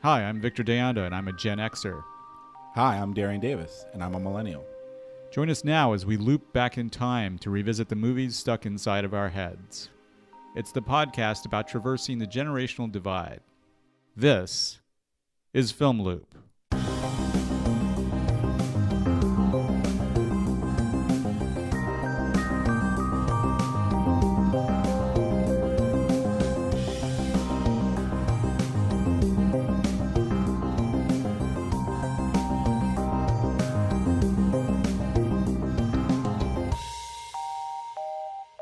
Hi, I'm Victor Deonda, and I'm a Gen Xer. Hi, I'm Darian Davis, and I'm a millennial. Join us now as we loop back in time to revisit the movies stuck inside of our heads. It's the podcast about traversing the generational divide. This is Film Loop.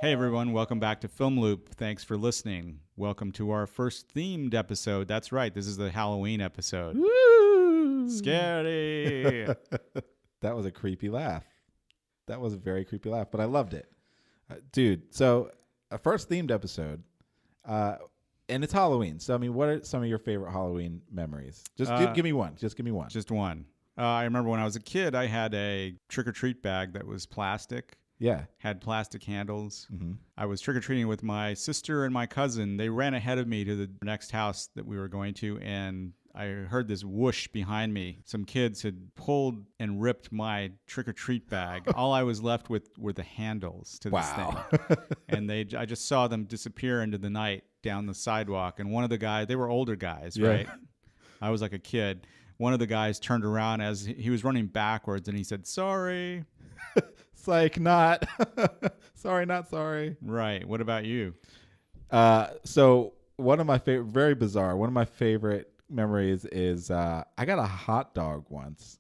Hey everyone, welcome back to Film Loop. Thanks for listening. Welcome to our first themed episode. That's right, this is the Halloween episode. Woo! Scary! That was a creepy laugh. That was a very creepy laugh, but I loved it. Dude, so a first themed episode, and it's Halloween. So, I mean, what are some of your favorite Halloween memories? Just give me one. Just give me one. Just one. I remember when I was a kid, I had a trick-or-treat bag that was plastic. Yeah. Had plastic handles. Mm-hmm. I was trick-or-treating with my sister and my cousin. They ran ahead of me to the next house that we were going to, and I heard this whoosh behind me. Some kids had pulled and ripped my trick-or-treat bag. All I was left with were the handles to this thing. And I just saw them disappear into the night down the sidewalk. And one of the guys, they were older guys, right? I was like a kid. One of the guys turned around as he was running backwards, and he said, "Sorry." Psych, not. Sorry, not sorry. Right. What about you? So one of my favorite, very bizarre, one of my favorite memories is I got a hot dog once.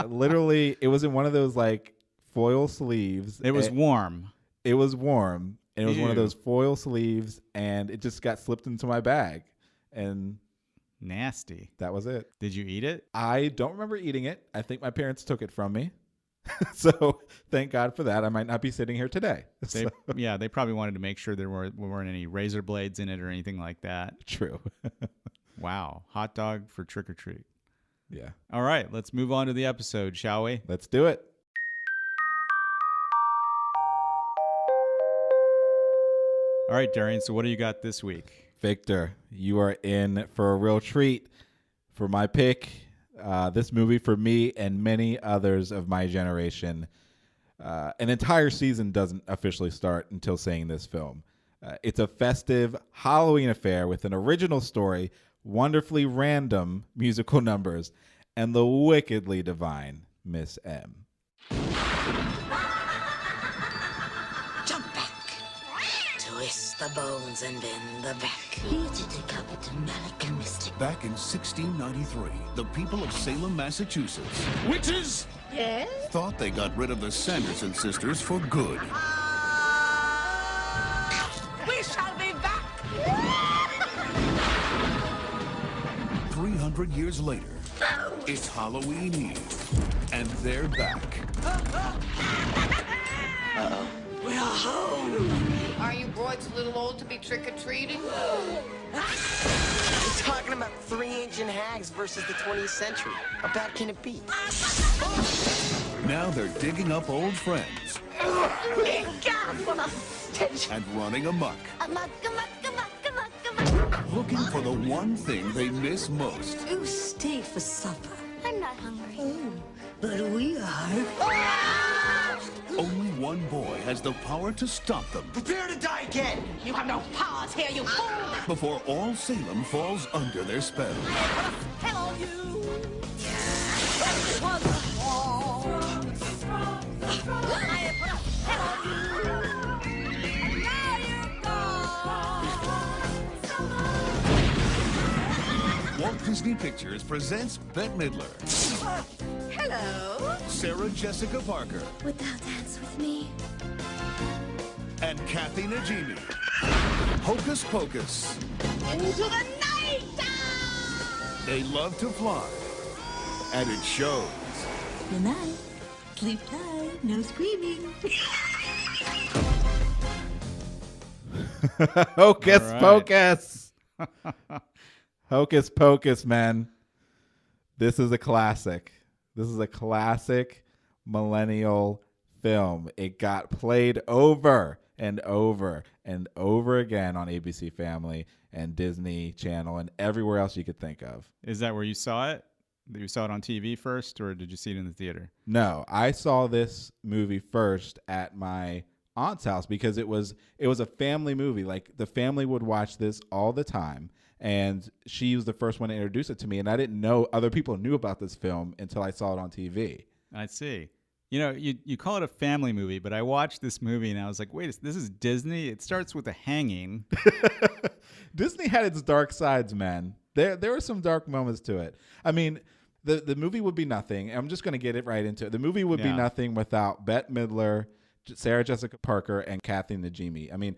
Literally, it was in one of those like foil sleeves. It was warm. It was warm. And it was one of Ew. those foil sleeves, and it just got slipped into my bag. And Nasty. that was it. Did you eat it? I don't remember eating it. I think my parents took it from me. So thank God for that. I might not be sitting here today. They, yeah, they probably wanted to make sure there weren't any razor blades in it or anything like that. True. Wow. Hot dog for trick or treat. Yeah. All right, let's move on to the episode, shall we? Let's do it. All right, Darian, so what do you got this week? Victor, you are in for a real treat for my pick. This movie for me and many others of my generation. An entire season doesn't officially start until seeing this film. It's a festive Halloween affair with an original story, wonderfully random musical numbers, and the wickedly divine Miss M. Jump back. Twist the bones and bend the back. Back in 1693, the people of Salem, Massachusetts, witches, Yes? thought they got rid of the Sanderson sisters for good. We shall be back. 300 years later, it's Halloween Eve, and they're back. We're home. Are you broads a little old to be trick-or-treating? We're talking about 3-inch hags versus the 20th century. How bad can it be? Now they're digging up old friends God, what a stench. and running amok, Come on. looking for the one thing they miss most. You stay for supper. I'm not hungry. But we are. Only one boy has the power to stop them Prepare to die again! You have no powers here, you fool! before all Salem falls under their spell. Hello, you! Walt Disney Pictures presents Bette Midler, Hello? Sarah Jessica Parker, Would thou dance with me? and Kathy Najimy. Hocus Pocus. Into the night! They love to fly, and it shows. Good night. Sleep tight. No screaming. Hocus All right. Pocus. Hocus Pocus, man. This is a classic. This is a classic millennial film. It got played over and over and over again on ABC Family and Disney Channel and everywhere else you could think of. Is that where you saw it? You saw it on TV first, or did you see it in the theater? No, I saw this movie first at my aunt's house because it was a family movie. Like the family would watch this all the time, and she was the first one to introduce it to me, and I didn't know other people knew about this film until I saw it on TV. I see. You know, you call it a family movie, but I watched this movie and I was like, wait, this is Disney? It starts with a hanging. Disney had its dark sides, man. There were some dark moments to it. I mean, the movie would be nothing. I'm just going to get it right into it. The movie would be nothing without Bette Midler, Sarah Jessica Parker, and Kathy Najimy. I mean,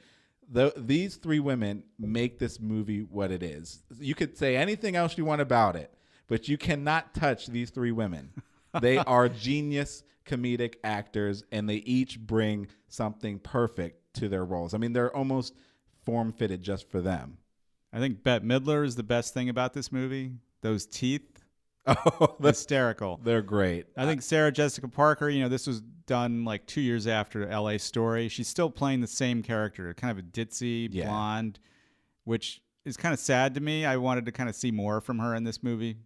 these three women make this movie what it is. You could say anything else you want about it, but you cannot touch these three women. They are genius comedic actors, and they each bring something perfect to their roles. I mean, they're almost form-fitted just for them. I think Bette Midler is the best thing about this movie. Those teeth. Oh, hysterical. They're great. I think Sarah Jessica Parker, you know, this was done like 2 years after LA Story. She's still playing the same character, kind of a ditzy blonde, which is kind of sad to me. I wanted to kind of see more from her in this movie.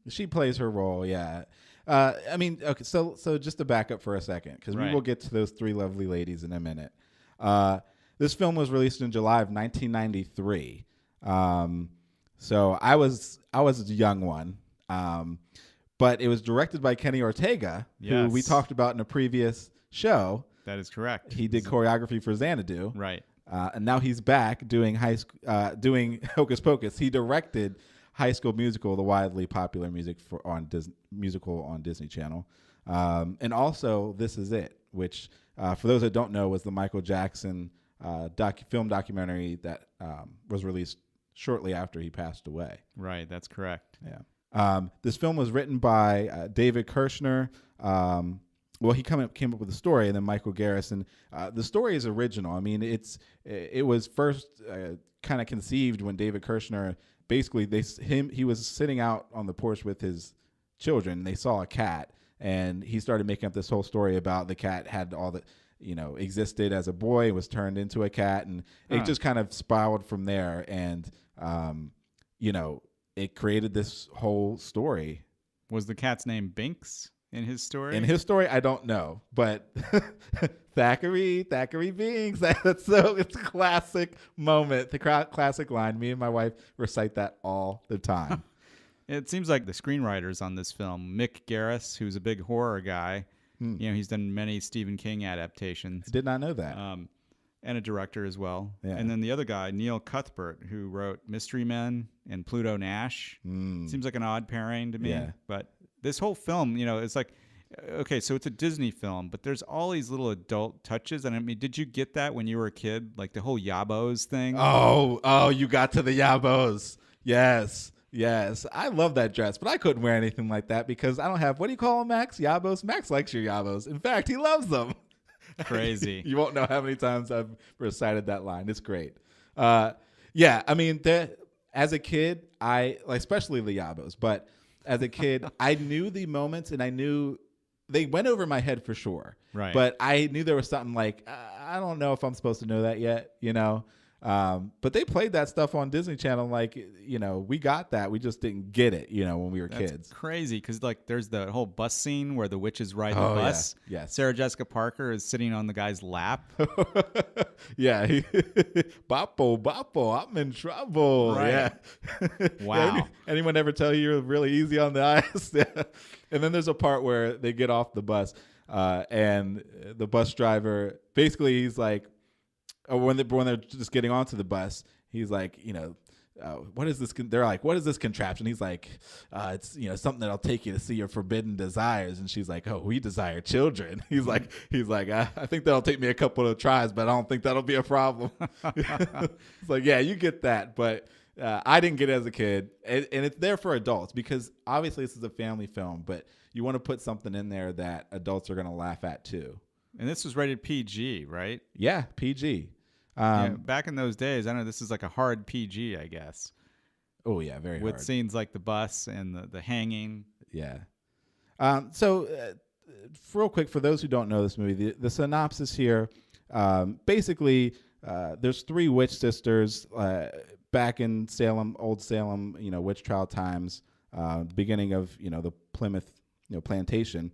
She plays her role, yeah. I mean, okay, so just to back up for a second, because we will get to those three lovely ladies in a minute. This film was released in July of 1993. So I was a young one. But it was directed by Kenny Ortega, who we talked about in a previous show. That is correct. He did choreography for Xanadu. Right. And now he's back doing doing Hocus Pocus. He directed High School Musical, the widely popular musical on Disney Channel. And also This Is It, which for those that don't know was the Michael Jackson film documentary that was released shortly after he passed away. Right, that's correct. Yeah. This film was written by David Kirshner. Well, he came up with the story, and then Michael Garrison. The story is original. I mean, it was first kind of conceived when David Kirshner basically he was sitting out on the porch with his children. They saw a cat, and he started making up this whole story about the cat had all the existed as a boy and was turned into a cat, and it just kind of spiraled from there. And it created this whole story. Was the cat's name Binks in his story? In his story, I don't know, but Thackeray Binks. It's a classic moment, the classic line. Me and my wife recite that all the time. It seems like the screenwriters on this film, Mick Garris, who's a big horror guy, he's done many Stephen King adaptations. I did not know that. And a director as well. Yeah. And then the other guy, Neil Cuthbert, who wrote Mystery Men and Pluto Nash. Seems like an odd pairing to me. Yeah. But this whole film, it's like, okay, so it's a Disney film, but there's all these little adult touches. And I mean, did you get that when you were a kid? Like the whole Yabos thing? Oh, you got to the Yabos. Yes. I love that dress, but I couldn't wear anything like that because I don't have, what do you call them, Max? Yabos? Max likes your Yabos. In fact, he loves them. Crazy. You won't know how many times I've recited that line. It's great. Yeah, I mean, as a kid, especially the Yabos, but as a kid, I knew the moments and I knew they went over my head for sure. Right. But I knew there was something like, I don't know if I'm supposed to know that yet, But they played that stuff on Disney Channel we got that. We just didn't get it, when we were kids. That's crazy because there's the whole bus scene where the witch is riding the Oh, bus. yeah. Yes. Sarah Jessica Parker is sitting on the guy's lap. Yeah. Boppo, I'm in trouble. Right. Yeah. Wow. Yeah, anyone ever tell you you're really easy on the eyes? Yeah. And then there's a part where they get off the bus and the bus driver, basically he's like, when they're just getting onto the bus, he's like, what is this? They're like, what is this contraption? He's like, it's something that'll take you to see your forbidden desires. And she's like, oh, we desire children. He's like, I think that'll take me a couple of tries, but I don't think that'll be a problem. It's like, yeah, you get that, but I didn't get it as a kid, and it's there for adults because obviously this is a family film, but you want to put something in there that adults are going to laugh at too. And this was rated PG, right? Yeah, PG. Back in those days, I know this is like a hard PG, I guess. Oh yeah, very with hard. scenes like the bus and the hanging. Yeah. So real quick, for those who don't know this movie, the synopsis here, Basically, there's 3 witch sisters back in Salem, old Salem, witch trial times, the beginning of, the Plymouth, plantation.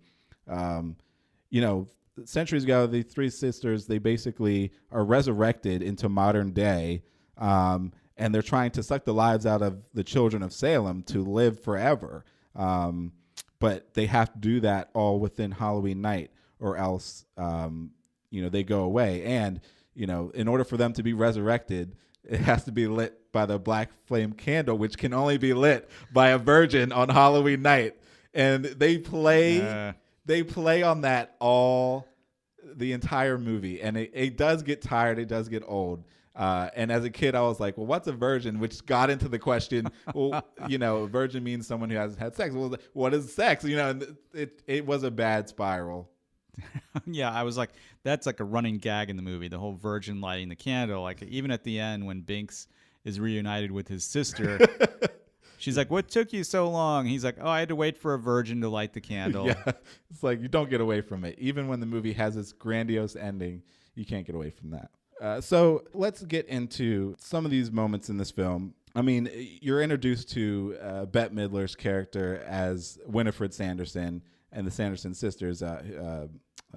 Centuries ago, the 3 sisters, they basically are resurrected into modern day, and they're trying to suck the lives out of the children of Salem to live forever. But they have to do that all within Halloween night, or else, they go away. And, in order for them to be resurrected, it has to be lit by the black flame candle, which can only be lit by a virgin on Halloween night. And they play on that the entire movie. And it does get tired. It does get old. And as a kid, I was like, well, what's a virgin? Which got into the question, well, a virgin means someone who hasn't had sex. Well, what is sex? And it was a bad spiral. Yeah, I was like, that's like a running gag in the movie, the whole virgin lighting the candle. Like, even at the end when Binks is reunited with his sister, she's like, what took you so long? He's like, oh, I had to wait for a virgin to light the candle. Yeah, it's like, you don't get away from it. Even when the movie has its grandiose ending, you can't get away from that. So let's get into some of these moments in this film. I mean, you're introduced to Bette Midler's character as Winifred Sanderson, and the Sanderson sisters,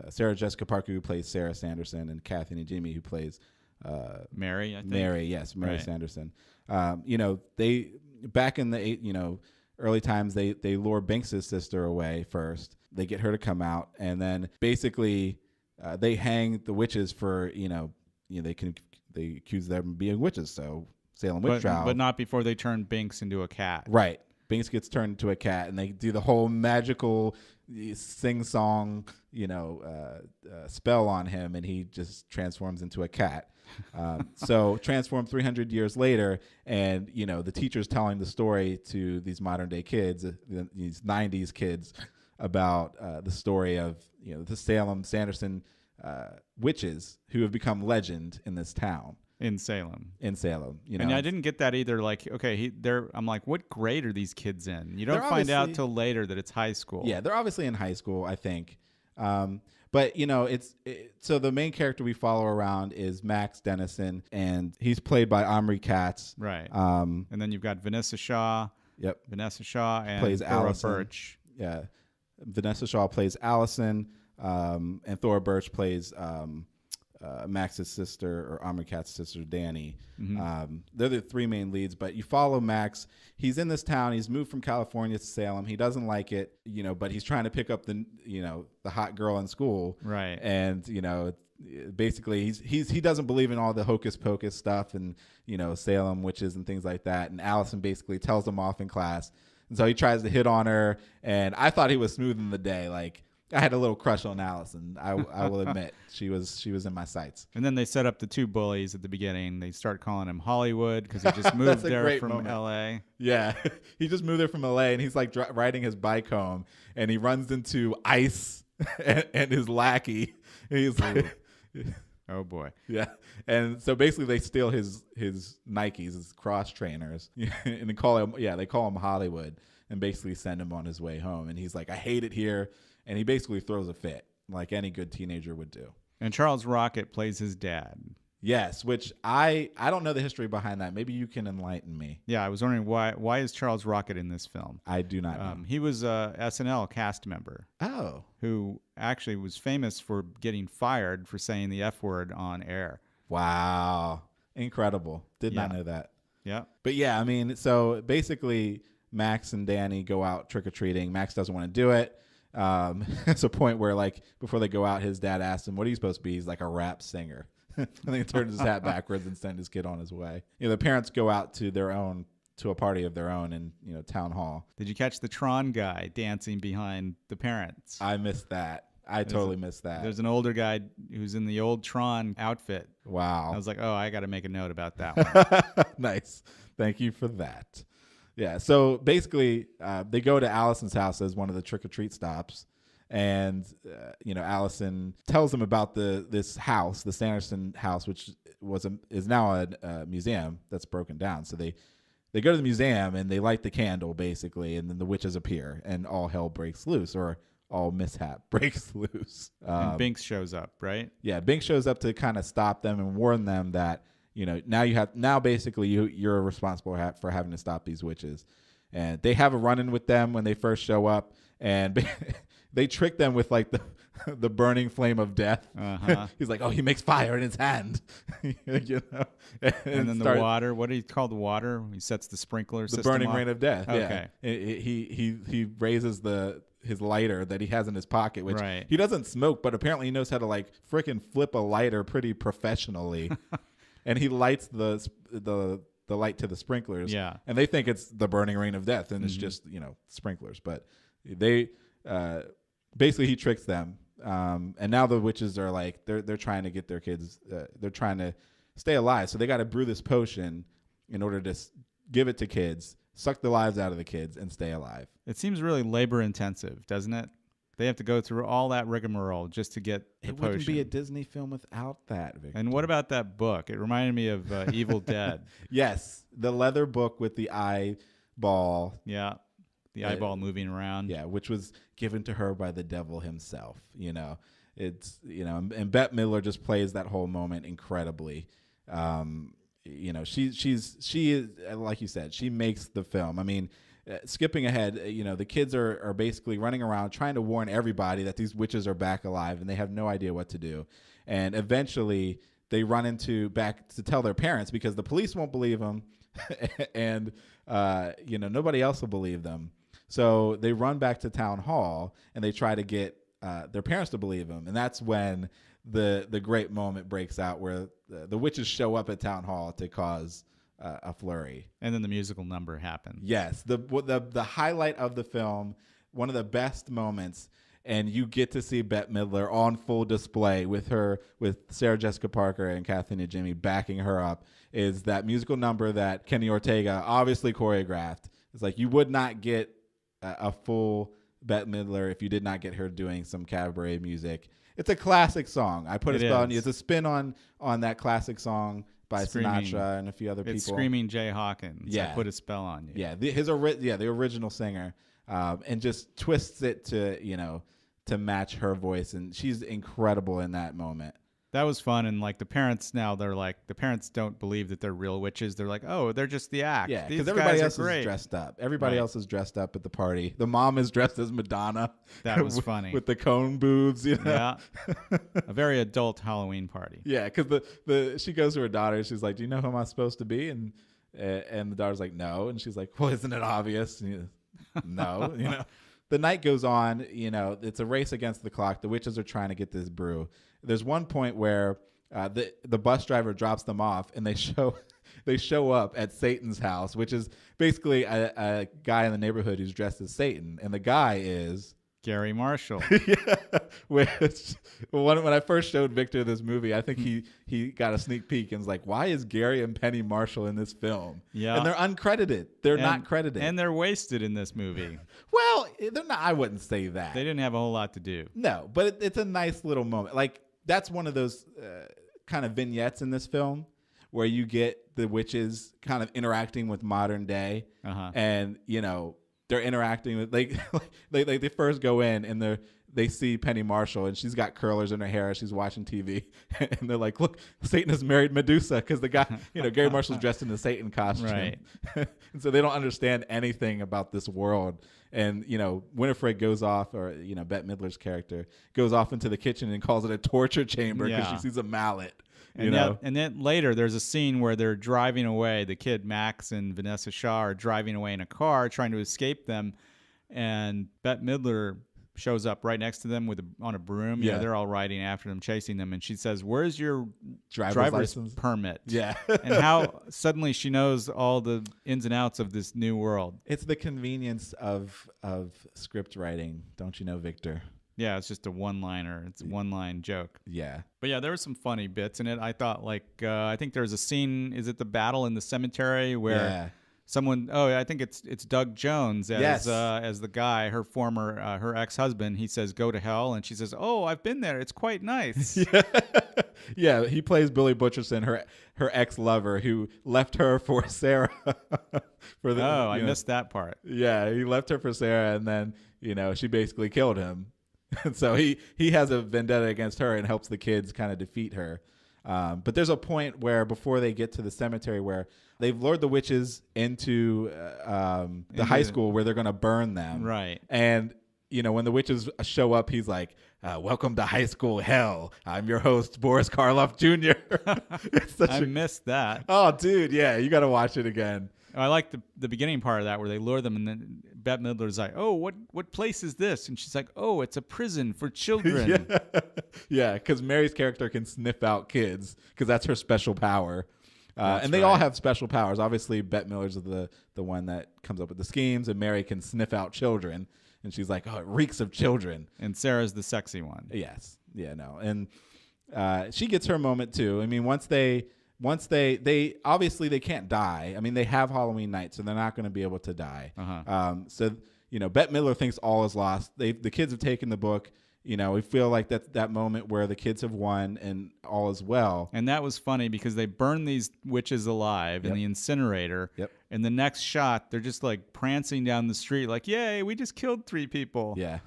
Sarah Jessica Parker, who plays Sarah Sanderson, and Kathy Najimy, who plays Mary, I think. Mary right. Sanderson. They back in the early times, they lure Binks's sister away first. They get her to come out, and then basically they hang the witches for they accuse them of being witches. So Salem witch trial, but not before they turn Binks into a cat. Right. Binks gets turned into a cat, and they do the whole magical sing-song, spell on him, and he just transforms into a cat. So transform 300 years later, and, the teacher's telling the story to these modern-day kids, these 90s kids, about the story of, the Salem Sanderson witches who have become legend in this town. In Salem. And I didn't get that either. Like, okay, I'm like, what grade are these kids in? You don't find out till later that it's high school. Yeah, they're obviously in high school, I think. But so the main character we follow around is Max Dennison, and he's played by Omri Katz. Right. And then you've got Vanessa Shaw. Yep. Vanessa Shaw and plays Thora Allison. Birch. Yeah. Vanessa Shaw plays Allison, and Thora Birch plays Max's sister, or Omri Katz's sister, Danny. Mm-hmm. They're the 3 main leads, but you follow Max. He's in this town. He's moved from California to Salem. He doesn't like it, but he's trying to pick up the hot girl in school. Right. And, basically he doesn't believe in all the hocus pocus stuff and, Salem witches and things like that. And Allison basically tells him off in class. And so he tries to hit on her. And I thought he was smoothing the day. Like, I had a little crush on Allison. I will admit, she was in my sights. And then they set up the 2 bullies at the beginning. They start calling him Hollywood because he just moved there from L.A. Yeah, he just moved there from L.A. and he's like riding his bike home, and he runs into Ice and his lackey. And he's like, oh boy, yeah. And so basically, they steal his Nikes, his cross trainers, and they call him Hollywood, and basically send him on his way home. And he's like, I hate it here. And he basically throws a fit, like any good teenager would do. And Charles Rocket plays his dad. Yes, which I don't know the history behind that. Maybe you can enlighten me. Yeah, I was wondering why is Charles Rocket in this film? I do not know. He was a SNL cast member. Oh. Who actually was famous for getting fired for saying the F word on air. Wow. Incredible. Did not know that. Yeah. But yeah, I mean, so basically Max and Danny go out trick-or-treating. Max doesn't want to do it. It's a point where, like, before they go out, his dad asks him, what are you supposed to be? He's like a rap singer. And then he turns his hat backwards and sends his kid on his way. The parents go out to a party of their own in, town hall. Did you catch the Tron guy dancing behind the parents? I missed that. I totally missed that. There's an older guy who's in the old Tron outfit. Wow. I was like, oh, I got to make a note about that one. Nice. Thank you for that. Yeah, so basically, they go to Allison's house as one of the trick-or-treat stops, and Allison tells them about this house, the Sanderson house, which is now a museum that's broken down. So they go to the museum and they light the candle, basically, and then the witches appear, and all hell breaks loose, or all mishap breaks loose. And Binks shows up, right? Yeah, Binks shows up to kind of stop them and warn them that, now basically you're responsible for having to stop these witches. And they have a run-in with them when they first show up, and they trick them with like the burning flame of death. He's like, oh, he makes fire in his hand. And then the water. What do you call the water? He sets the sprinkler system The burning off? rain of death. Okay. Yeah. He raises his lighter that he has in his pocket, which Right. he doesn't smoke, but apparently he knows how to like frickin' flip a lighter pretty professionally. And he lights the light to the sprinklers. Yeah. And they think it's the burning rain of death, and it's just, sprinklers. But they basically he tricks them. And now the witches are like they're trying to get their kids. They're trying to stay alive, so they got to brew this potion in order to give it to kids, suck the lives out of the kids, and stay alive. It seems really labor intensive, doesn't it? They have to go through all that rigmarole just to get the It potion. wouldn't be a Disney film without that, Victor. And what about that book? It reminded me of Evil Dead. Yes, the leather book with the eyeball. Yeah, the eyeball moving around. Yeah, which was given to her by the devil himself. It's and Bette Midler just plays that whole moment incredibly. She is, like you said, she makes the film. I mean, skipping ahead, the kids are basically running around trying to warn everybody that these witches are back alive, and they have no idea what to do. And eventually, they run back to tell their parents because the police won't believe them, and nobody else will believe them. So they run back to town hall and they try to get their parents to believe them, and that's when the great moment breaks out where the witches show up at town hall to cause a flurry. And then the musical number happens. Yes, the highlight of the film, one of the best moments, and you get to see Bette Midler on full display with Sarah Jessica Parker and Kathleen and Jimmy backing her up, is that musical number that Kenny Ortega obviously choreographed. It's like you would not get a full Bette Midler if you did not get her doing some cabaret music. It's a classic song. I put a spell on you. It's a spin on that classic song by Sinatra and a few other people. It's Screaming Jay Hawkins. Yeah. I put a spell on you. Yeah, the original singer, and just twists it to match her voice, and she's incredible in that moment. That was fun, and like the parents don't believe that they're real witches. They're like, oh, they're just the act. Yeah, because everybody else is dressed up. Everybody else is dressed up at the party. The mom is dressed as Madonna. That was funny. With the cone boobs, Yeah, a very adult Halloween party. Yeah, because she goes to her daughter. She's like, "Do you know who I'm supposed to be?" And the daughter's like, "No," and she's like, "Well, isn't it obvious?" And no, The night goes on. It's a race against the clock. The witches are trying to get this brew. There's one point where the bus driver drops them off, and they show up at Satan's house, which is basically a guy in the neighborhood who's dressed as Satan, and the guy is Gary Marshall. Yeah, which when I first showed Victor this movie, I think he got a sneak peek and was like, "Why is Gary and Penny Marshall in this film?" Yeah, and they're uncredited. They're not credited, and they're wasted in this movie. Well, they're not. I wouldn't say that. They didn't have a whole lot to do. No, but it's a nice little moment. Like that's one of those kind of vignettes in this film where you get the witches kind of interacting with modern day, and they're interacting with they first go in and they see Penny Marshall and she's got curlers in her hair. She's watching TV and they're like, "Look, Satan has married Medusa," because the guy, Gary Marshall's dressed in the Satan costume, right? And so they don't understand anything about this world. And Winifred goes off, or Bette Midler's character goes off into the kitchen and calls it a torture chamber because she sees a mallet. And then later there's a scene where they're driving away. The kid Max and Vanessa Shaw are driving away in a car trying to escape them, and Bette Midler shows up right next to them on a broom. Yeah, they're all riding after them, chasing them, and she says, "Where's your driver's license permit?" Yeah. And how suddenly she knows all the ins and outs of this new world. It's the convenience of script writing, don't you know, Victor? Yeah, it's just a one-liner. It's a one-line joke. Yeah. But yeah, there were some funny bits in it. I thought, I think there's a scene, is it the battle in the cemetery where someone, I think it's Doug Jones as the guy, her ex-husband. He says, "Go to hell." And she says, "Oh, I've been there. It's quite nice." Yeah, he plays Billy Butcherson, her ex-lover who left her for Sarah. I missed that part. Yeah, he left her for Sarah, and then, she basically killed him. And so he has a vendetta against her and helps the kids kind of defeat her. But there's a point where before they get to the cemetery where they've lured the witches into the high school where they're going to burn them. Right. And, when the witches show up, he's like, welcome to high school hell. I'm your host, Boris Karloff Jr. I missed that. Oh, dude. Yeah. You got to watch it again. I like the beginning part of that where they lure them, and then Bette Midler's like, "Oh, what place is this?" And she's like, "Oh, it's a prison for children." Yeah, because Mary's character can sniff out kids because that's her special power. And they right. all have special powers. Obviously, Bette Midler's the one that comes up with the schemes, and Mary can sniff out children. And she's like, "Oh, it reeks of children." And Sarah's the sexy one. Yes. Yeah. No. And she gets her moment too. I mean, once they obviously they can't die. I mean, they have Halloween night, so they're not going to be able to die. So Bette Midler thinks all is lost. The kids have taken the book. We feel like that's that moment where the kids have won and all is well. And that was funny because they burn these witches alive in the incinerator. Yep. And the next shot, they're just like prancing down the street like, "Yay, we just killed 3 people." Yeah.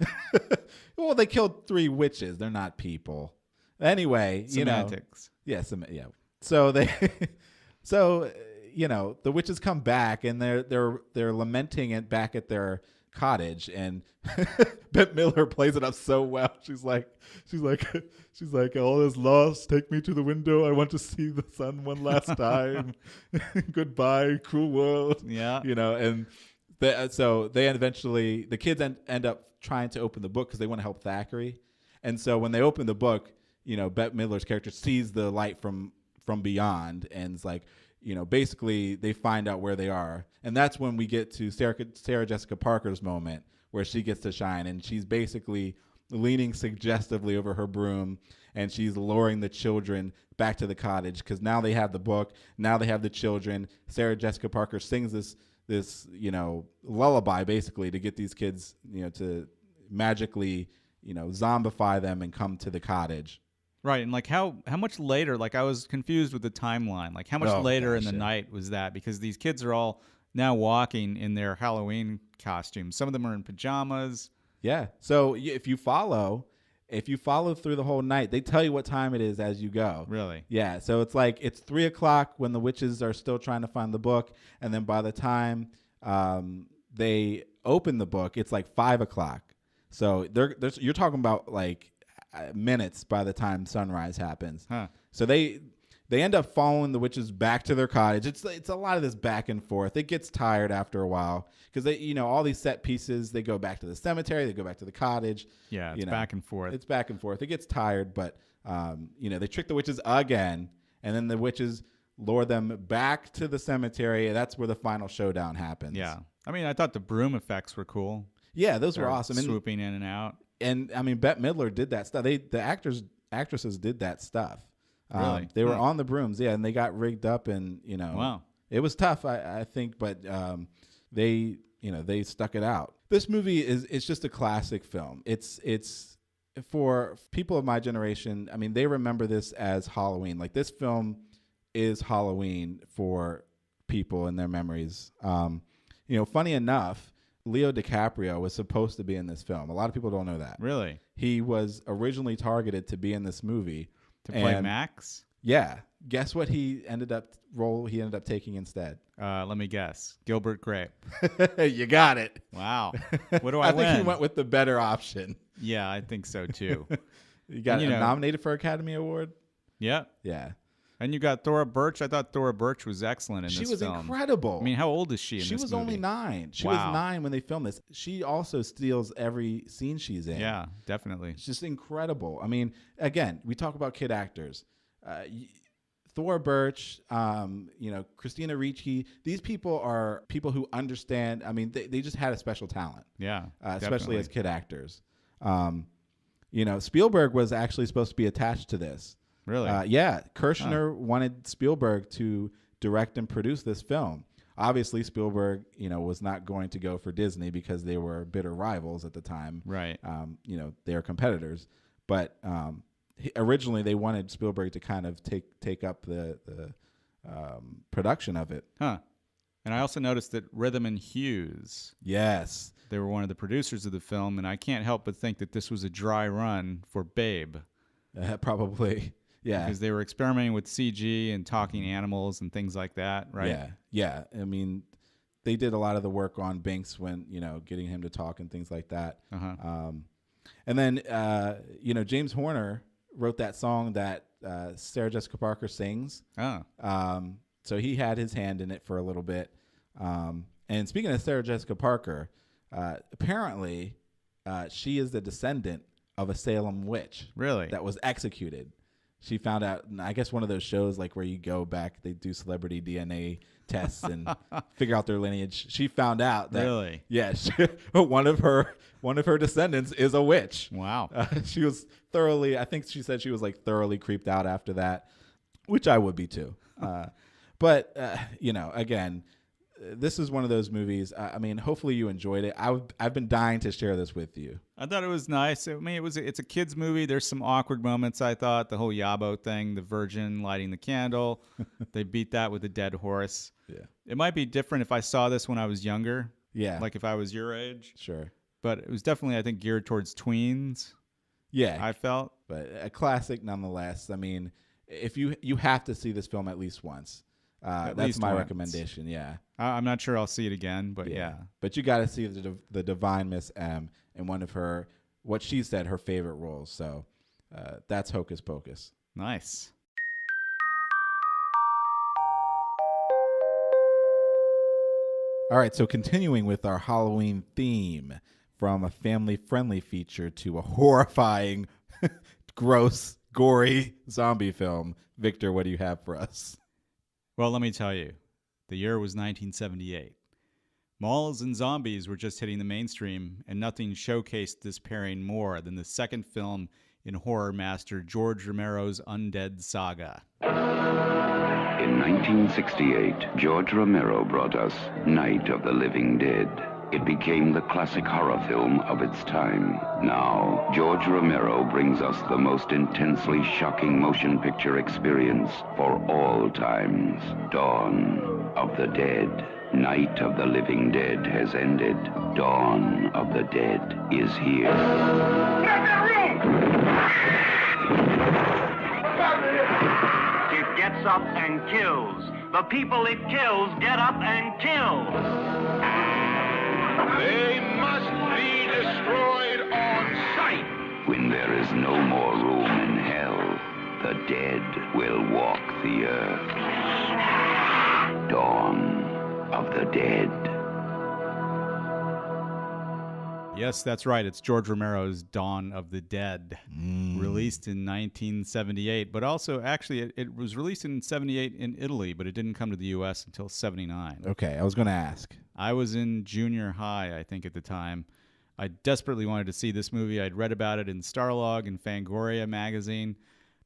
Well, they killed 3 witches. They're not people. Anyway, Semantics. Yeah. So the witches come back and they're lamenting it back at their cottage, and Bette Midler plays it up so well. She's like, all is lost. Take me to the window. I want to see the sun one last time. Goodbye, cruel world. Yeah. And so they eventually, the kids end up trying to open the book because they want to help Thackeray. And so when they open the book, Bette Midler's character sees the light from beyond, and it's like, basically they find out where they are. And that's when we get to Sarah Jessica Parker's moment where she gets to shine, and she's basically leaning suggestively over her broom, and she's luring the children back to the cottage because now they have the book, now they have the children. Sarah Jessica Parker sings this lullaby basically to get these kids, to magically, zombify them and come to the cottage. Right, and like how much later? Like I was confused with the timeline. Like how much later in the night was that? Because these kids are all now walking in their Halloween costumes. Some of them are in pajamas. Yeah. So if you follow through the whole night, they tell you what time it is as you go. Really? Yeah. So it's like it's 3:00 when the witches are still trying to find the book, and then by the time they open the book, it's like 5:00. So you're talking about like minutes by the time sunrise happens. So they end up following the witches back to their cottage. It's a lot of this back and forth. It gets tired after a while because they all these set pieces. They go back to the cemetery. They go back to the cottage. Yeah, it's back and forth. It's back and forth. It gets tired, but they trick the witches again, and then the witches lure them back to the cemetery. And that's where the final showdown happens. Yeah, I mean, I thought the broom effects were cool. Yeah, those were awesome. Swooping in and out. And I mean, Bette Midler did that stuff. The actresses did that stuff. Really? They were on the brooms, yeah, and they got rigged up, and Wow. It was tough, I think, but they stuck it out. This movie it's just a classic film. It's for people of my generation. I mean, they remember this as Halloween. Like this film is Halloween for people in their memories. Funny enough, Leo DiCaprio was supposed to be in this film. A lot of people don't know that. Really? He was originally targeted to be in this movie. To play Max? Yeah. Guess what he ended up taking instead? Let me guess. Gilbert Grape. You got it. Wow. What do I win? I think he went with the better option. Yeah, I think so too. You got nominated for Academy Award? Yeah. Yeah. And you got Thora Birch. I thought Thora Birch was excellent in this film. She was incredible. I mean, how old is she in this movie? She was only 9. She was 9 when they filmed this. She also steals every scene she's in. Yeah, definitely. It's just incredible. I mean, again, we talk about kid actors. Thora Birch, Christina Ricci. These people are people who understand. I mean, they just had a special talent. Yeah, especially as kid actors. Spielberg was actually supposed to be attached to this. Really? Yeah. Kirshner wanted Spielberg to direct and produce this film. Obviously, Spielberg, was not going to go for Disney because they were bitter rivals at the time. Right. They are competitors. But originally, they wanted Spielberg to kind of take up the production of it. Huh. And I also noticed that Rhythm and Hughes, Yes. they were one of the producers of the film, and I can't help but think that this was a dry run for Babe. Probably. Yeah. Because they were experimenting with CG and talking animals and things like that, right? Yeah. Yeah. I mean, they did a lot of the work on Binks when, getting him to talk and things like that. Uh-huh. And then, James Horner wrote that song that Sarah Jessica Parker sings. Oh. So he had his hand in it for a little bit. And speaking of Sarah Jessica Parker, apparently she is the descendant of a Salem witch. Really? That was executed. She found out, I guess one of those shows like where you go back, they do celebrity DNA tests and figure out their lineage. She found out that Really? Yes, one of her descendants is a witch. Wow. She was thoroughly, I think she said she was like thoroughly creeped out after that, which I would be too. But again, this is one of those movies. I mean, hopefully you enjoyed it. I've been dying to share this with you. I thought it was nice. I mean, it's a kid's movie. There's some awkward moments, I thought. The whole Yabo thing, the virgin lighting the candle. They beat that with a dead horse. Yeah. It might be different if I saw this when I was younger. Yeah. Like if I was your age. Sure. But it was definitely, I think, geared towards tweens. Yeah. I felt. But a classic nonetheless. I mean, if you have to see this film at least once. That's least my once. recommendation. Yeah. I'm not sure I'll see it again, but yeah. But you got to see the divine Miss M in one of her, what she said, her favorite roles. So that's Hocus Pocus. Nice. All right. So continuing with our Halloween theme, from a family-friendly feature to a horrifying, gross, gory zombie film. Victor, what do you have for us? Well, let me tell you, the year was 1978. Malls and zombies were just hitting the mainstream, and nothing showcased this pairing more than the second film in horror master George Romero's Undead Saga. In 1968, George Romero brought us Night of the Living Dead. It became the classic horror film of its time. Now, George Romero brings us the most intensely shocking motion picture experience for all times. Dawn of the Dead. Night of the Living Dead has ended. Dawn of the Dead is here. It gets up and kills. The people it kills get up and kill. They must be destroyed on sight. When there is no more room in hell, the dead will walk the earth. Dawn of the Dead. Yes, that's right. It's George Romero's Dawn of the Dead, released in 1978. But also, actually, it was released in 78 in Italy, but it didn't come to the U.S. until 79. Okay, I was going to ask. I was in junior high, I think, at the time. I desperately wanted to see this movie. I'd read about it in Starlog and Fangoria magazine,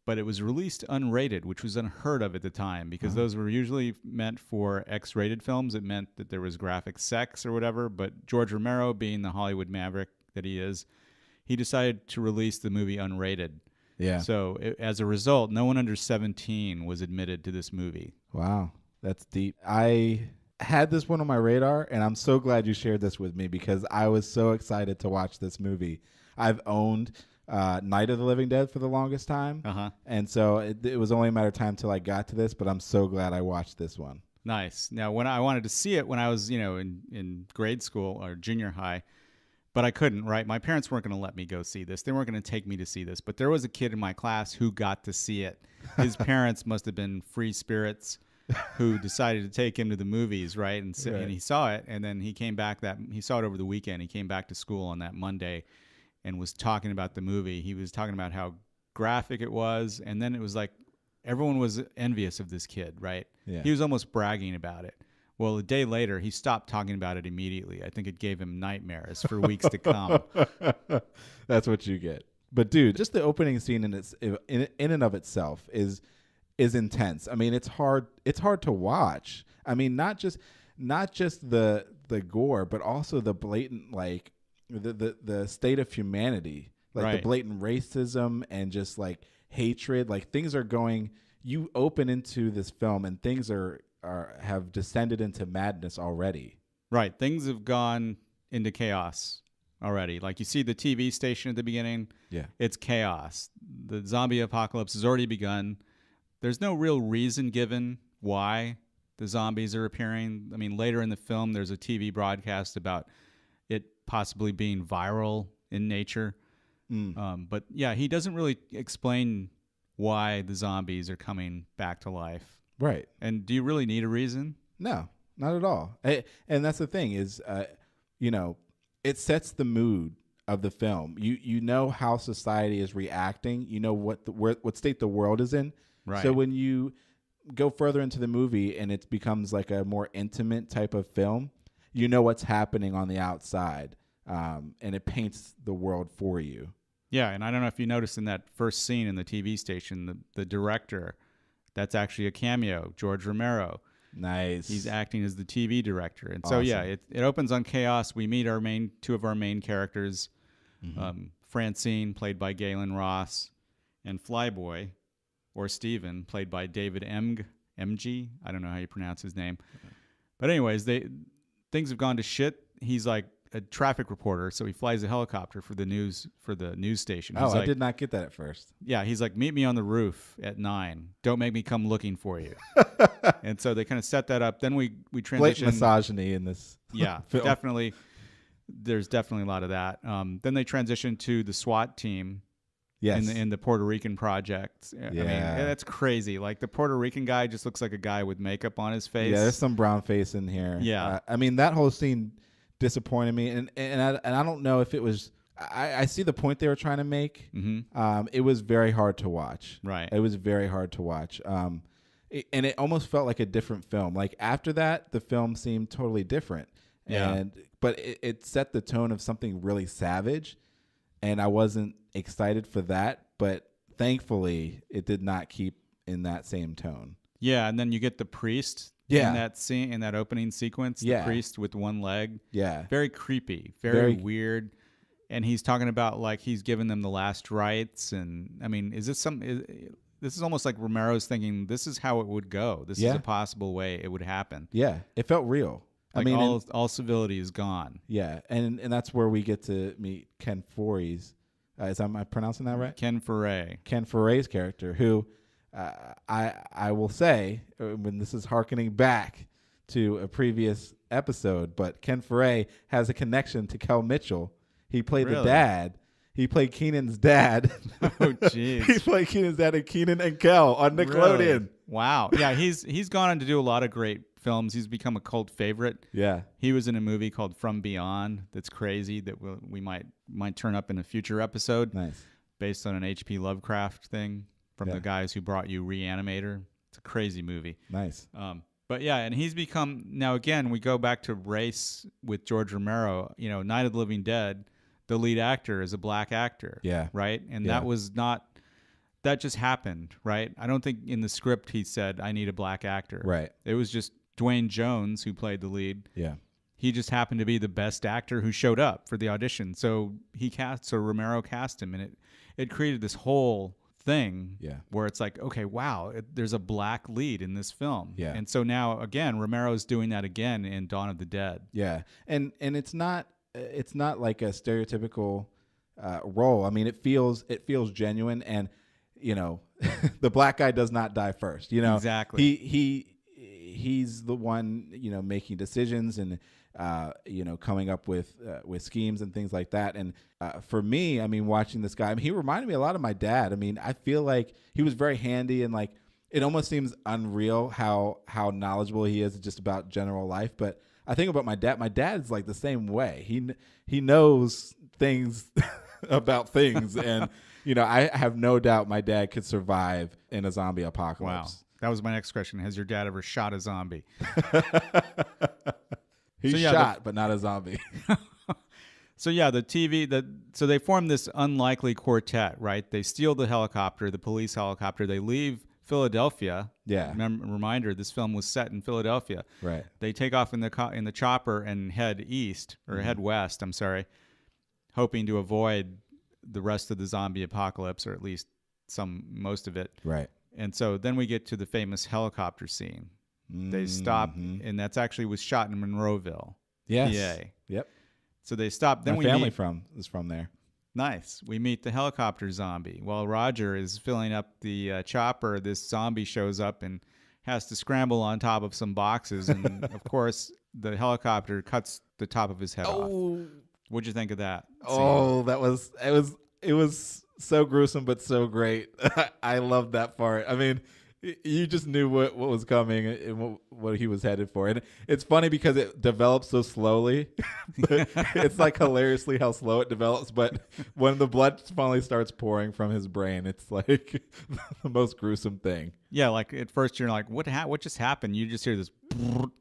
but it was released unrated, which was unheard of at the time because those were usually meant for X-rated films. It meant that there was graphic sex or whatever, but George Romero, being the Hollywood maverick that he is, he decided to release the movie unrated. Yeah. So as a result, no one under 17 was admitted to this movie. Wow, that's deep. I had this one on my radar, and I'm so glad you shared this with me because I was so excited to watch this movie. I've owned Night of the Living Dead for the longest time, and so it was only a matter of time till I got to this, but I'm so glad I watched this one. Nice. Now, when I wanted to see it when I was, in grade school or junior high, but I couldn't, right? My parents weren't going to let me go see this. They weren't going to take me to see this, but there was a kid in my class who got to see it. His parents must have been free spirits who decided to take him to the movies, right? And he saw it, and then he came back he saw it over the weekend. He came back to school on that Monday and was talking about the movie. He was talking about how graphic it was, and then it was like everyone was envious of this kid, right? Yeah. He was almost bragging about it. Well, a day later, he stopped talking about it immediately. I think it gave him nightmares for weeks to come. That's what you get. But dude, just the opening scene in and of itself is intense. I mean, it's hard to watch. I mean, not just the gore, but also the blatant, like the state of humanity, like the blatant racism and just like hatred. Like things are going. You open into this film and things are have descended into madness already. Right. Things have gone into chaos already. Like you see the TV station at the beginning. Yeah. It's chaos. The zombie apocalypse has already begun. There's no real reason given why the zombies are appearing. I mean, later in the film, there's a TV broadcast about it possibly being viral in nature. But yeah, he doesn't really explain why the zombies are coming back to life. Right. And do you really need a reason? No, not at all. And that's the thing is, it sets the mood of the film. You know how society is reacting. You know what state the world is in. Right. So when you go further into the movie and it becomes like a more intimate type of film, you know what's happening on the outside, and it paints the world for you. Yeah, and I don't know if you noticed in that first scene in the TV station, the director, that's actually a cameo, George Romero. Nice. He's acting as the TV director. And Awesome. so, yeah, it opens on chaos. We meet two of our main characters, Francine, played by Galen Ross, and Flyboy, or Steven, played by David MG. I don't know how you pronounce his name. But anyways, things have gone to shit. He's like a traffic reporter, so he flies a helicopter for the news station. He's I like, did not get that at first. Yeah, he's like, meet me on the roof at 9. Don't make me come looking for you. And so they kind of set that up. Then we transition. Blatant misogyny in this. Yeah, film. definitely. There's definitely a lot of that. Then they transition to the SWAT team. Yes. In the Puerto Rican project. Yeah. I mean, that's crazy. Like the Puerto Rican guy just looks like a guy with makeup on his face. Yeah, there's some brown face in here. Yeah. I mean, that whole scene disappointed me, and I don't know if it was. I see the point they were trying to make. Mm-hmm. It was very hard to watch. Right. It was very hard to watch. And it almost felt like a different film. Like after that, the film seemed totally different. Yeah. But it set the tone of something really savage, and I wasn't excited for that. But thankfully, it did not keep in that same tone. Yeah, and then you get the priest. Yeah. In that scene, in that opening sequence, the priest with one leg. Yeah. Very creepy, very weird. And he's talking about like he's giving them the last rites. And I mean, this is almost like Romero's thinking this is how it would go. This is a possible way it would happen. Yeah, it felt real. Like all civility is gone. Yeah, and that's where we get to meet Ken Foree's. Am I pronouncing that right? Ken Foree. Ken Foree's character, who I will say, when this is hearkening back to a previous episode, but Ken Foree has a connection to Kel Mitchell. He played the dad. He played Keenan's dad. Oh, jeez. He played Keenan's dad in Keenan and Kel on Nickelodeon. Really? Wow. Yeah, he's gone on to do a lot of great films. He's become a cult favorite. Yeah. He was in a movie called From Beyond that's crazy that we might turn up in a future episode. Nice. Based on an H.P. Lovecraft thing from the guys who brought you Reanimator. It's a crazy movie. Nice. But yeah, and he's become, now again, we go back to race with George Romero. You know, Night of the Living Dead, the lead actor is a black actor. Yeah. Right? And that just happened, right? I don't think in the script he said, I need a black actor. Right. It was just Dwayne Jones who played the lead. Yeah. He just happened to be the best actor who showed up for the audition. So Romero cast him, and it created this whole thing where it's like, okay, wow, there's a black lead in this film. Yeah. And so now again, Romero's doing that again in Dawn of the Dead. Yeah. And it's not like a stereotypical role. I mean, it feels genuine, and you know, the black guy does not die first. You know, exactly. He's the one, you know, making decisions and you know, coming up with schemes and things like that. And for me, I mean, watching this guy, I mean, he reminded me a lot of my dad. I mean, I feel like he was very handy, and like it almost seems unreal how knowledgeable he is just about general life. But I think about my dad. My dad's like the same way. He knows things about things, and you know, I have no doubt my dad could survive in a zombie apocalypse. Wow. That was my next question. Has your dad ever shot a zombie? He's shot, but not a zombie. So yeah, so they form this unlikely quartet, right? They steal the helicopter, the police helicopter. They leave Philadelphia. Yeah. Reminder: this film was set in Philadelphia. Right. They take off in the chopper and head east or head west. I'm sorry, hoping to avoid the rest of the zombie apocalypse, or at least most of it. Right. And so then we get to the famous helicopter scene, They stop, and that's actually was shot in Monroeville, Yes. PA. Yep. So they stop. Then My we family meet, is from there. Nice. We meet the helicopter zombie. While Roger is filling up the chopper, this zombie shows up and has to scramble on top of some boxes. And, of course, the helicopter cuts the top of his head off. What'd you think of that scene? Oh, it was so gruesome, but so great. I loved that part. I mean, you just knew what was coming and what he was headed for. And it's funny because it develops so slowly. It's like hilariously how slow it develops. But when the blood finally starts pouring from his brain, it's like the most gruesome thing. Yeah, like at first you're like, what just happened? You just hear this, and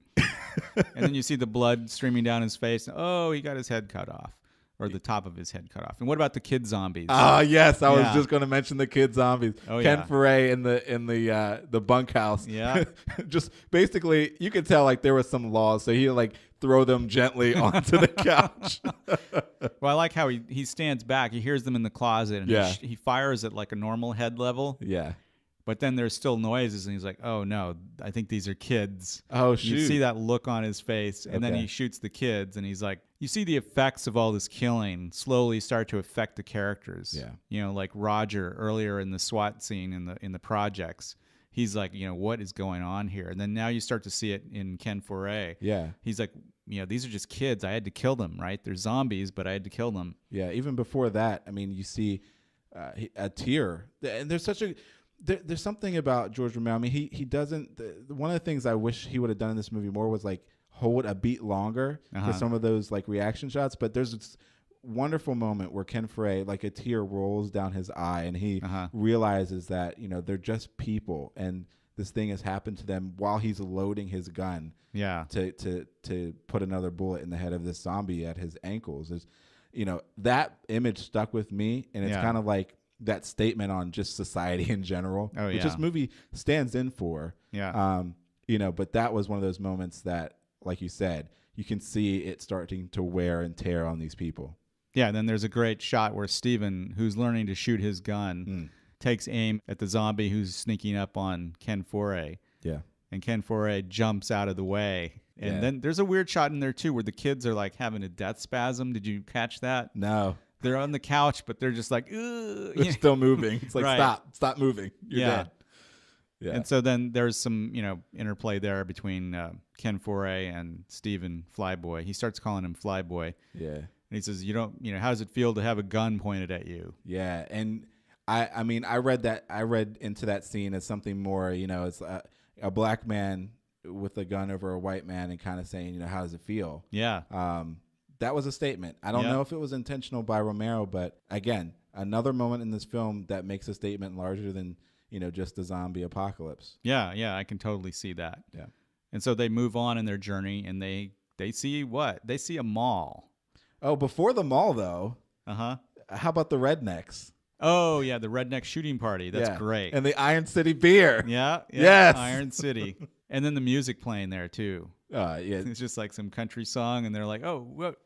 then you see the blood streaming down his face. Oh, he got his head cut off. Or the top of his head cut off. And what about the kid zombies? Yes, I was just going to mention the kid zombies. Oh, Ken Foray in the bunkhouse. Yeah. Just basically, you could tell like there was some laws, so he like throw them gently onto the couch. Well, I like how he stands back. He hears them in the closet, and he fires at like a normal head level. Yeah. But then there's still noises, and he's like, "Oh no, I think these are kids." Oh shoot! You see that look on his face, and then he shoots the kids, and he's like, "You see the effects of all this killing slowly start to affect the characters." Yeah. You know, like Roger earlier in the SWAT scene in the projects. He's like, you know, what is going on here? And then now you start to see it in Ken Foray. Yeah. He's like, you know, these are just kids. I had to kill them, right? They're zombies, but I had to kill them. Yeah. Even before that, I mean, you see a tear, and there's such a. There's something about George Romero. I mean, he doesn't. One of the things I wish he would have done in this movie more was like hold a beat longer for some of those like reaction shots. But there's this wonderful moment where Ken Foray, like a tear rolls down his eye, and he realizes that they're just people, and this thing has happened to them while he's loading his gun. Yeah. To put another bullet in the head of this zombie at his ankles. Is that image stuck with me, and it's kind of like that statement on just society in general, which this movie stands in for. Yeah. But that was one of those moments that, like you said, you can see it starting to wear and tear on these people. Yeah. And then there's a great shot where Steven, who's learning to shoot his gun, takes aim at the zombie who's sneaking up on Ken Foray. Yeah. And Ken Foray jumps out of the way. And then there's a weird shot in there too, where the kids are like having a death spasm. Did you catch that? No. They're on the couch, but they're just like, ugh. They're still moving. It's like, right. stop moving. You're dead. Yeah. And so then there's some, interplay there between Ken Foray and Stephen Flyboy. He starts calling him Flyboy. Yeah. And he says, how does it feel to have a gun pointed at you? Yeah. And I mean, I read into that scene as something more, it's a black man with a gun over a white man and kind of saying, how does it feel? Yeah. That was a statement. I don't know if it was intentional by Romero, but again, another moment in this film that makes a statement larger than, just the zombie apocalypse. Yeah, I can totally see that. Yeah. And so they move on in their journey, and they see what? They see a mall. Oh, before the mall, though. Uh-huh. How about the rednecks? Oh, yeah, the redneck shooting party. That's great. And the Iron City beer. Yeah. Yes. Iron City. And then the music playing there, too. Yeah. It's just like some country song, and they're like, oh, what?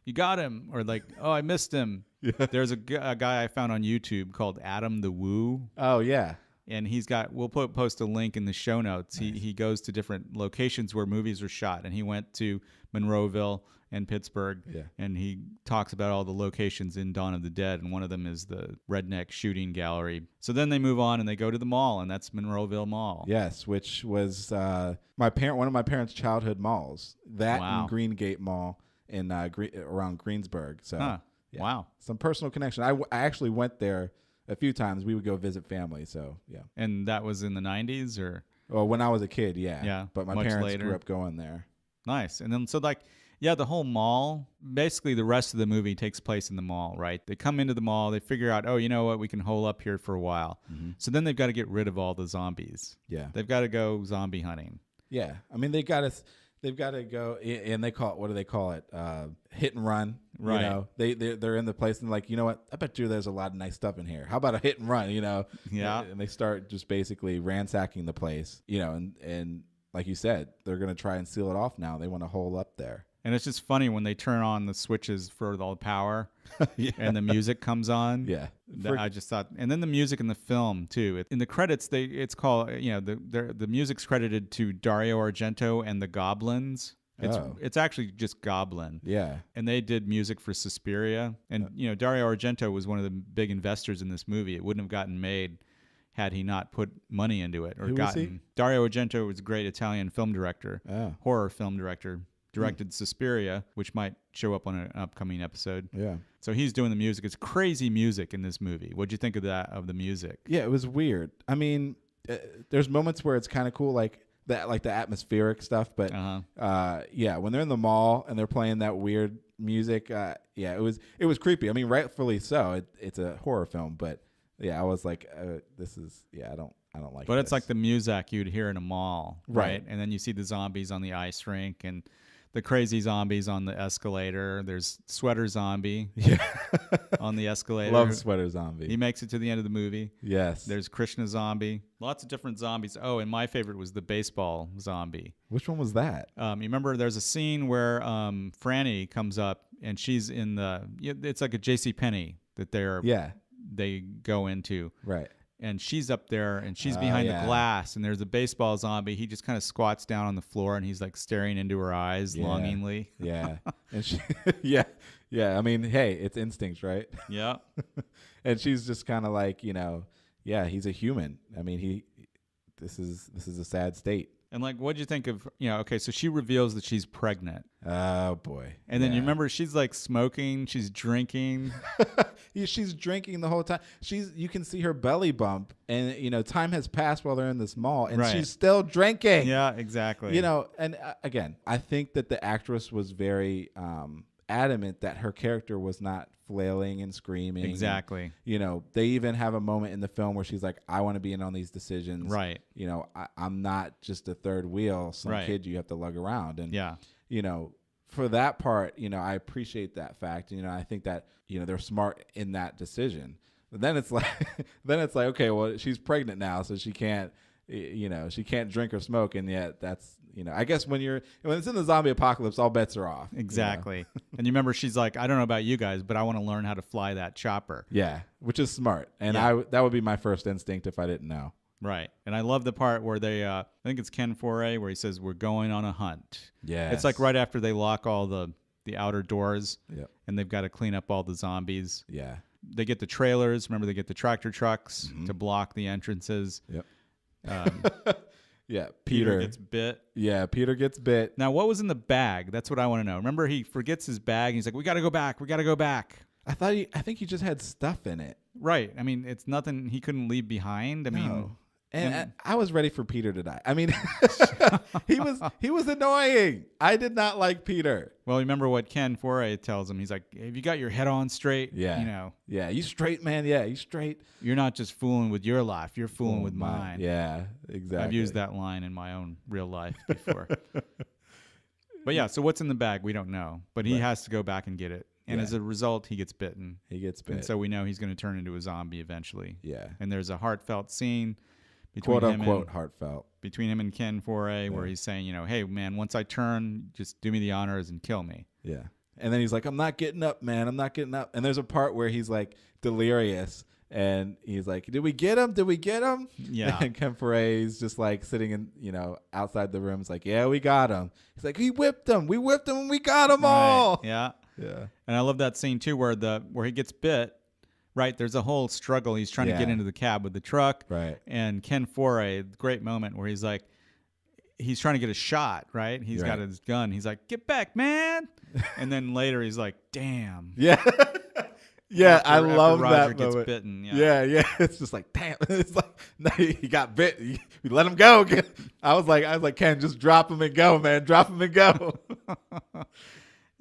You got him, or like, oh, I missed him. Yeah. There's a guy I found on YouTube called Adam the Woo. Oh yeah, and we'll post a link in the show notes. Nice. He goes to different locations where movies were shot, and he went to Monroeville and Pittsburgh, and he talks about all the locations in Dawn of the Dead, and one of them is the Redneck Shooting Gallery. So then they move on and they go to the mall, and that's Monroeville Mall. Yes, which was one of my parents' childhood malls. That and Greengate Mall in around Greensburg. So wow, some personal connection. I actually went there a few times. We would go visit family. So yeah. And that was in the 90s, or? Well, when I was a kid, yeah. But my parents grew up going there. Nice. And then the whole mall. Basically, the rest of the movie takes place in the mall, right? They come into the mall. They figure out, oh, you know what? We can hole up here for a while. Mm-hmm. So then they've got to get rid of all the zombies. Yeah. They've got to go zombie hunting. Yeah. I mean, they've got to go, and they call it, what do they call it? Hit and run. Right. They're in the place and like, you know what? I bet you there's a lot of nice stuff in here. How about a hit and run? Yeah. And they start just basically ransacking the place. And like you said, they're gonna try and seal it off now. They want to hole up there. And it's just funny when they turn on the switches for all the power Yeah. and the music comes on. Yeah. I just thought, and then the music in the film too. In the credits, it's called, the music's credited to Dario Argento and the Goblins. It's actually just Goblin. Yeah. And they did music for Suspiria. And, Dario Argento was one of the big investors in this movie. It wouldn't have gotten made had he not put money into it. Who was he? Dario Argento was a great Italian film director, Oh. horror film director. Directed Suspiria, which might show up on an upcoming episode. Yeah. So he's doing the music. It's crazy music in this movie. What'd you think of that, of the music? Yeah, it was weird. I mean, there's moments where it's kind of cool, like the atmospheric stuff. But yeah, when they're in the mall and they're playing that weird music, yeah, it was creepy. I mean, rightfully so. It's a horror film, but yeah, I was like, this is I don't like. But this. it's like the music you'd hear in a mall, Right. And then you see the zombies on the ice rink and the crazy zombies on the escalator. There's Sweater Zombie on the escalator. Love Sweater Zombie. He makes it to the end of the movie. Yes. There's Krishna Zombie. Lots of different zombies. Oh, and my favorite was the baseball zombie. Which one was that? You remember there's a scene where Franny comes up and she's in it's like a JCPenney that they go into. Right. And she's up there, and she's behind the glass, and there's a baseball zombie. He just kind of squats down on the floor, and he's like staring into her eyes longingly. Yeah. And she, yeah. I mean, hey, it's instincts, right? Yeah. And she's just kind of like, he's a human. I mean, this is a sad state. And like, what'd you think of, okay, so she reveals that she's pregnant. Oh, boy. And then you remember she's like smoking, she's drinking. She's drinking the whole time. You can see her belly bump, and, time has passed while they're in this mall, and she's still drinking. Yeah, exactly. And again, I think that the actress was very adamant that her character was not flailing and screaming. Exactly. And, they even have a moment in the film where she's like, I want to be in on these decisions. Right. I'm not just a third wheel, some kid you have to lug around. And, for that part, I appreciate that fact. I think that, they're smart in that decision. But then it's like, okay, well, she's pregnant now, so she can't, she can't drink or smoke. And yet that's, I guess when it's in the zombie apocalypse, all bets are off. Exactly. And you remember she's like, I don't know about you guys, but I want to learn how to fly that chopper. Yeah, which is smart. And that would be my first instinct if I didn't know. Right. And I love the part where they, I think it's Ken Foray, where he says, we're going on a hunt. Yeah. It's like right after they lock all the outer doors. Yep. And they've got to clean up all the zombies. Yeah. They get the trailers. Remember, they get the tractor trucks to block the entrances. Yep. Yeah. Peter gets bit. Yeah. Peter gets bit. Now, what was in the bag? That's what I want to know. Remember, he forgets his bag. And he's like, we got to go back. We got to go back. I think he just had stuff in it. Right. I mean, it's nothing he couldn't leave behind. I mean, and I was ready for Peter to die. I mean, he was annoying. I did not like Peter. Well, remember what Ken Foray tells him? He's like, have you got your head on straight? Yeah. Yeah. You straight, man. Yeah. You straight. You're not just fooling with your life. You're fooling with mine. Yeah, exactly. I've used that line in my own real life before. But yeah, so what's in the bag? We don't know. But he has to go back and get it. And as a result, he gets bitten. And so we know he's going to turn into a zombie eventually. Yeah. And there's a heartfelt scene between quote unquote heartfelt between him and Ken Foray where he's saying, hey man, once I turn, just do me the honors and kill me. Yeah. And then he's like, I'm not getting up, man. I'm not getting up. And there's a part where he's like delirious and he's like, did we get him? Did we get him? Yeah. And Ken Foray's just like sitting in, outside the room. It's like, yeah, we got him. He's like, we whipped him. We whipped him and we got him all. Yeah. Yeah. And I love that scene too where he gets bit. Right, there's a whole struggle. He's trying to get into the cab with the truck. Right. And Ken Foray, great moment where he's like, he's trying to get a shot, right? He's got his gun. He's like, get back, man. And then later he's like, damn. Yeah. Yeah, after, I love Roger that gets moment. Bitten. Yeah. It's just like, damn. It's like, no, he got bit. We let him go. I was like, Ken, just drop him and go, man. Drop him and go.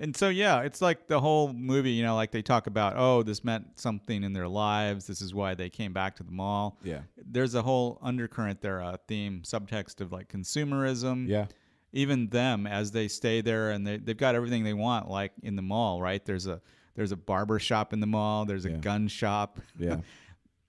And so, yeah, it's like the whole movie, like they talk about, oh, this meant something in their lives. This is why they came back to the mall. Yeah. There's a whole undercurrent there, a theme, subtext of like consumerism. Yeah. Even them as they stay there and they've got everything they want, like in the mall, right? There's a barber shop in the mall. There's a gun shop. Yeah.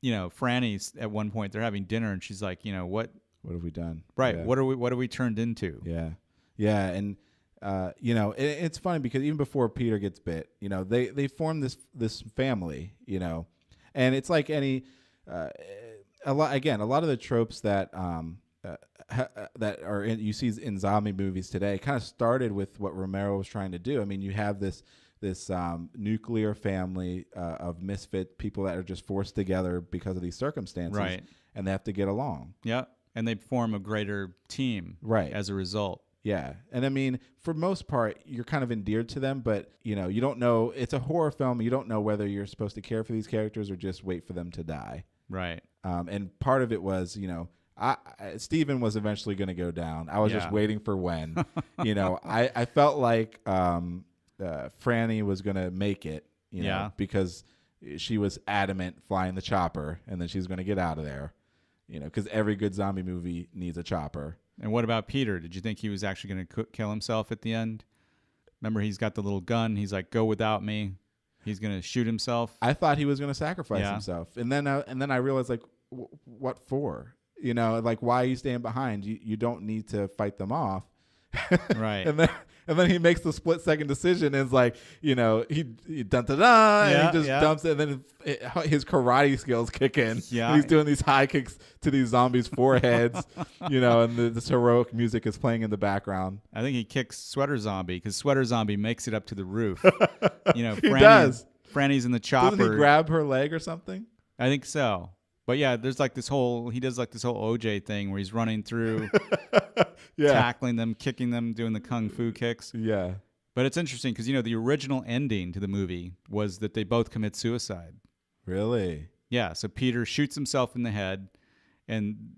Franny's at one point, they're having dinner and she's like, what have we done? Right. Yeah. What are we turned into? Yeah. Yeah. And It's funny because even before Peter gets bit, they form this family, and it's like any a lot of the tropes that that are you see in zombie movies today kind of started with what Romero was trying to do. I mean, you have this nuclear family of misfit people that are just forced together because of these circumstances, right? And they have to get along. Yeah, and they form a greater team, right? As a result. Yeah. And I mean, for most part, you're kind of endeared to them, but, you don't know. It's a horror film. You don't know whether you're supposed to care for these characters or just wait for them to die. Right. And part of it was, Steven was eventually going to go down. I was just waiting for when. I felt like Franny was going to make it, because she was adamant flying the chopper, and then she's going to get out of there, because every good zombie movie needs a chopper. And what about Peter? Did you think he was actually going to kill himself at the end? Remember, he's got the little gun. He's like, "Go without me." He's going to shoot himself. I thought he was going to sacrifice himself, and then I realized, like, what for? Like, why are you staying behind? You don't need to fight them off, right? And then he makes the split second decision. And it's like, he dun da da, and he just dumps it. And then his karate skills kick in. Yeah, and he's doing these high kicks to these zombies' foreheads. And this heroic music is playing in the background. I think he kicks Sweater Zombie because Sweater Zombie makes it up to the roof. He does. Franny's in the chopper. Doesn't he grab her leg or something? I think so. But yeah, there's like this whole OJ thing where he's running through, tackling them, kicking them, doing the kung fu kicks. Yeah. But it's interesting because, the original ending to the movie was that they both commit suicide. Really? Yeah. So Peter shoots himself in the head, and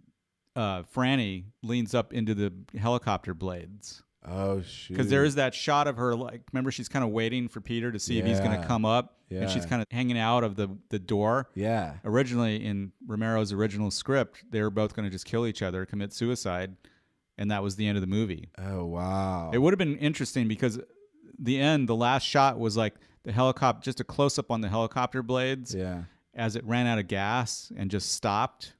Franny leans up into the helicopter blades. Oh, shoot. Because there is that shot of her, like, remember, she's kind of waiting for Peter to see if he's going to come up. Yeah. And she's kind of hanging out of the door. Yeah. Originally, in Romero's original script, they were both going to just kill each other, commit suicide, and that was the end of the movie. Oh, wow. It would have been interesting because the last shot was like the helicopter, just a close-up on the helicopter blades as it ran out of gas and just stopped.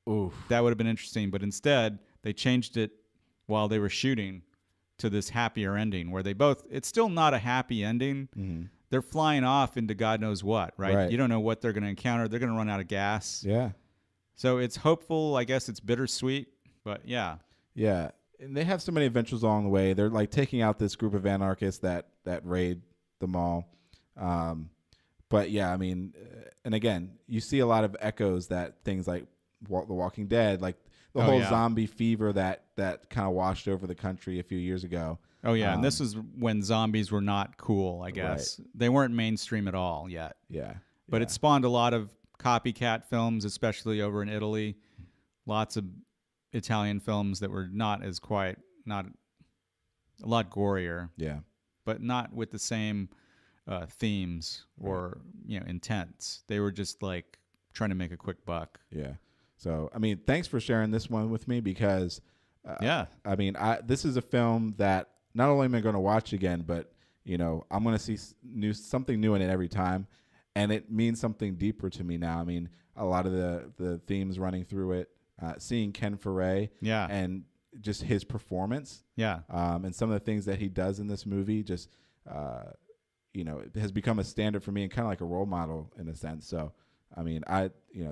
Oof. That would have been interesting, but instead, they changed it while they were shooting to this happier ending where it's still not a happy ending. Mm-hmm. They're flying off into God knows what, right? You don't know what they're going to encounter. They're going to run out of gas. Yeah. So it's hopeful. I guess it's bittersweet, but yeah. Yeah. And they have so many adventures along the way. They're like taking out this group of anarchists that raid the mall. But yeah, I mean, and again, you see a lot of echoes that things like The Walking Dead, like the whole zombie fever that kind of washed over the country a few years ago. Oh, yeah. And this is when zombies were not cool, I guess. Right. They weren't mainstream at all yet. Yeah. But it spawned a lot of copycat films, especially over in Italy. Lots of Italian films that were not a lot gorier. Yeah. But not with the same themes or, intents. They were just like trying to make a quick buck. Yeah. So, I mean, thanks for sharing this one with me because, I mean, this is a film that not only am I going to watch again, but, I'm going to see something new in it every time. And it means something deeper to me now. I mean, a lot of the themes running through it, seeing Ken Foray and just his performance. Yeah. And some of the things that he does in this movie just, it has become a standard for me and kind of like a role model in a sense. So, I mean,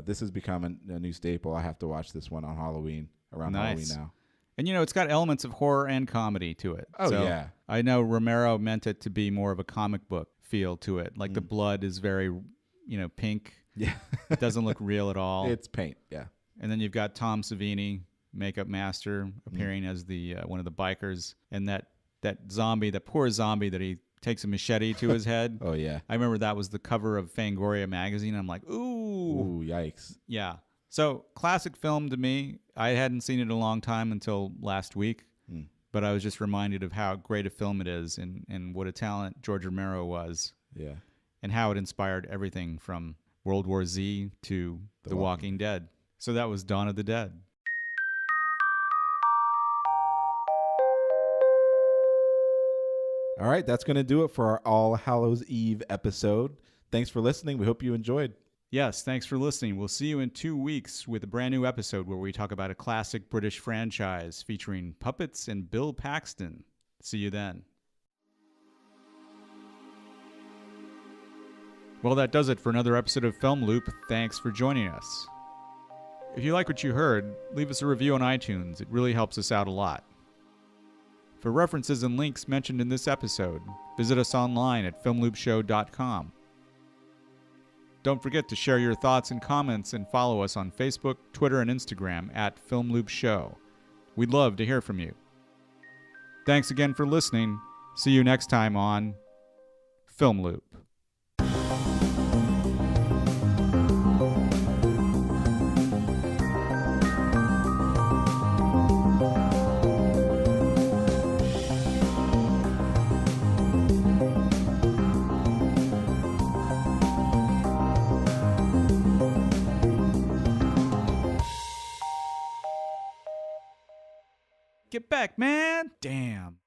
this has become a new staple. I have to watch this one on Halloween, around Halloween now. And, it's got elements of horror and comedy to it. Oh, so yeah. I know Romero meant it to be more of a comic book feel to it. Like the blood is very, pink. Yeah. It doesn't look real at all. It's paint, yeah. And then you've got Tom Savini, makeup master, appearing as the one of the bikers. And that zombie, that poor zombie that he takes a machete to his head. Oh, yeah. I remember that was the cover of Fangoria magazine. I'm like, ooh. Ooh, yikes. Yeah. So, classic film to me. I hadn't seen it in a long time until last week, but I was just reminded of how great a film it is and what a talent George Romero was. Yeah. And how it inspired everything from World War Z to The Walking Dead. So that was Dawn of the Dead. All right, that's going to do it for our All Hallows Eve episode. Thanks for listening. We hope you enjoyed. Yes, thanks for listening. We'll see you in 2 weeks with a brand new episode where we talk about a classic British franchise featuring puppets and Bill Paxton. See you then. Well, that does it for another episode of Film Loop. Thanks for joining us. If you like what you heard, leave us a review on iTunes. It really helps us out a lot. For references and links mentioned in this episode, visit us online at filmloopshow.com. Don't forget to share your thoughts and comments and follow us on Facebook, Twitter, and Instagram at Film Loop Show. We'd love to hear from you. Thanks again for listening. See you next time on Film Loop. Get back, man! Damn.